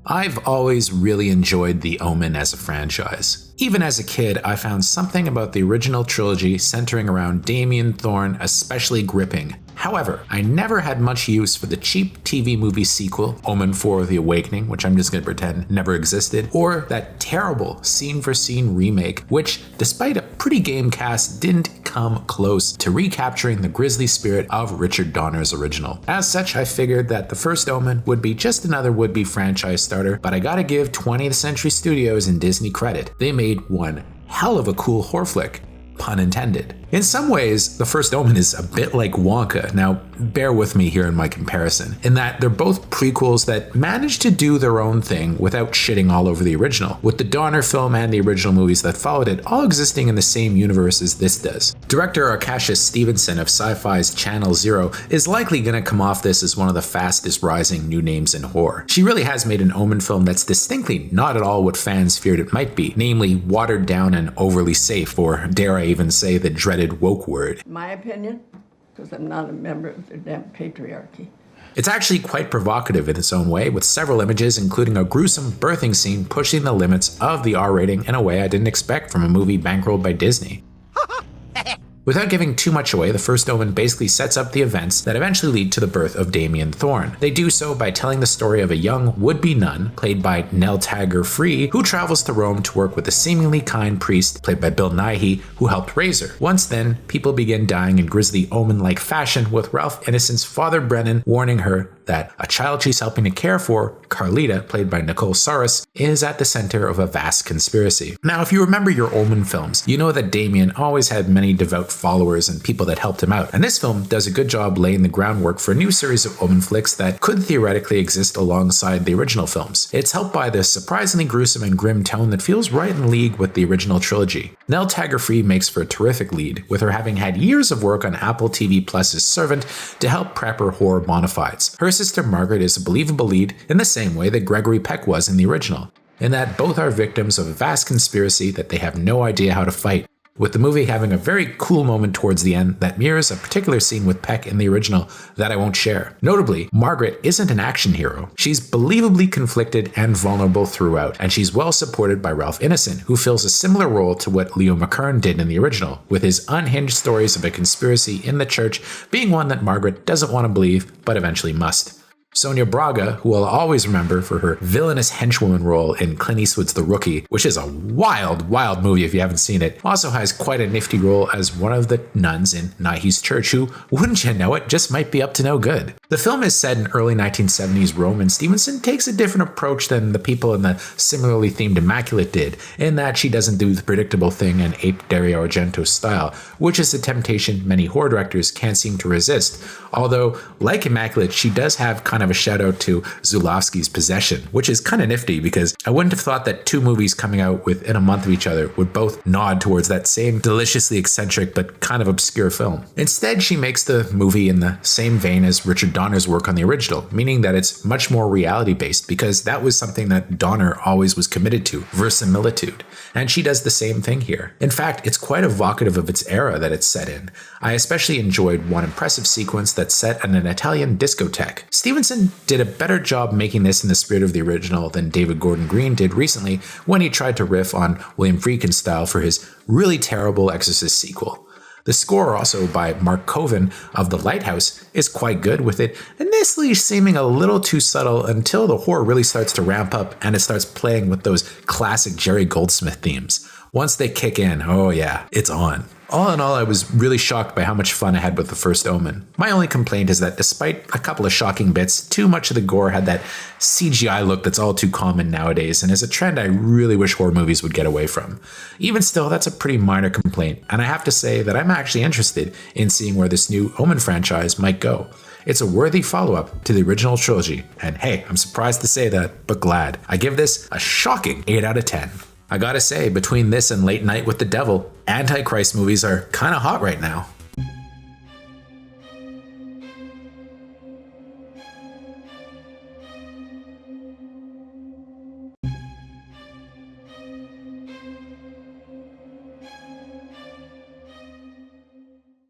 I've always really enjoyed the Omen as a franchise. Even as a kid, I found something about the original trilogy centering around Damien Thorn especially gripping. However, I never had much use for the cheap TV movie sequel, Omen IV: The Awakening, which I'm just going to pretend never existed, or that terrible scene-for-scene remake, which, despite a pretty game cast, didn't come close to recapturing the grisly spirit of Richard Donner's original. As such, I figured that the First Omen would be just another would-be franchise starter, but I gotta give 20th Century Studios and Disney credit. They made one hell of a cool horror flick. Pun intended. In some ways, the First Omen is a bit like Wonka. Now, bear with me here in my comparison, in that they're both prequels that manage to do their own thing without shitting all over the original, with the Donner film and the original movies that followed it all existing in the same universe as this does. Director Akasha Stevenson of Sci-Fi's Channel Zero is likely going to come off this as one of the fastest rising new names in horror. She really has made an Omen film that's distinctly not at all what fans feared it might be, namely watered down and overly safe, or dare I even say the dreaded woke word. My opinion, because I'm not a member of the damn patriarchy. It's actually quite provocative in its own way, with several images including a gruesome birthing scene pushing the limits of the R rating in a way I didn't expect from a movie bankrolled by Disney. Without giving too much away, the First Omen basically sets up the events that eventually lead to the birth of Damien Thorn. They do so by telling the story of a young would-be nun, played by Nell Taggart-Free, who travels to Rome to work with a seemingly kind priest, played by Bill Nighy, who helped raise her. Once then, people begin dying in grisly Omen-like fashion, with Ralph Ineson's Father Brennan warning her that a child she's helping to care for, Carlita, played by Nicole Saras, is at the center of a vast conspiracy. Now, if you remember your Omen films, you know that Damien always had many devout followers and people that helped him out, and this film does a good job laying the groundwork for a new series of Omen flicks that could theoretically exist alongside the original films. It's helped by the surprisingly gruesome and grim tone that feels right in league with the original trilogy. Nell Taggart-Free makes for a terrific lead, with her having had years of work on Apple TV Plus's Servant to help prep her horror bona fides. Her sister Margaret is a believable lead in the same way that Gregory Peck was in the original, in that both are victims of a vast conspiracy that they have no idea how to fight, with the movie having a very cool moment towards the end that mirrors a particular scene with Peck in the original that I won't share. Notably, Margaret isn't an action hero. She's believably conflicted and vulnerable throughout, and she's well supported by Ralph Ineson, who fills a similar role to what Leo McKern did in the original, with his unhinged stories of a conspiracy in the church being one that Margaret doesn't want to believe, but eventually must. Sonia Braga, who I'll always remember for her villainous henchwoman role in Clint Eastwood's The Rookie, which is a wild, wild movie if you haven't seen it, also has quite a nifty role as one of the nuns in Nighy's church who, wouldn't you know it, just might be up to no good. The film is set in early 1970s Rome, and Stevenson takes a different approach than the people in the similarly themed Immaculate did, in that she doesn't do the predictable thing and ape Dario Argento style, which is a temptation many horror directors can't seem to resist. Although, like Immaculate, she does have kind of a shout out to Zulawski's Possession, which is kind of nifty because I wouldn't have thought that two movies coming out within a month of each other would both nod towards that same deliciously eccentric but kind of obscure film. Instead, she makes the movie in the same vein as Richard Donner's work on the original, meaning that it's much more reality based because that was something that Donner always was committed to, verisimilitude. And she does the same thing here. In fact, it's quite evocative of its era that it's set in. I especially enjoyed one impressive sequence that's set at an Italian discotheque. Stevenson did a better job making this in the spirit of the original than David Gordon Green did recently when he tried to riff on William Friedkin's style for his really terrible Exorcist sequel. The score, also by Mark Coven of The Lighthouse, is quite good, with it initially seeming a little too subtle until the horror really starts to ramp up and it starts playing with those classic Jerry Goldsmith themes. Once they kick in, oh yeah, it's on. All in all, I was really shocked by how much fun I had with the First Omen. My only complaint is that despite a couple of shocking bits, too much of the gore had that CGI look that's all too common nowadays and is a trend I really wish horror movies would get away from. Even still, that's a pretty minor complaint, and I have to say that I'm actually interested in seeing where this new Omen franchise might go. It's a worthy follow-up to the original trilogy, and hey, I'm surprised to say that, but glad. I give this a shocking 8 out of 10. I gotta say, between this and Late Night with the Devil, Antichrist movies are kinda hot right now.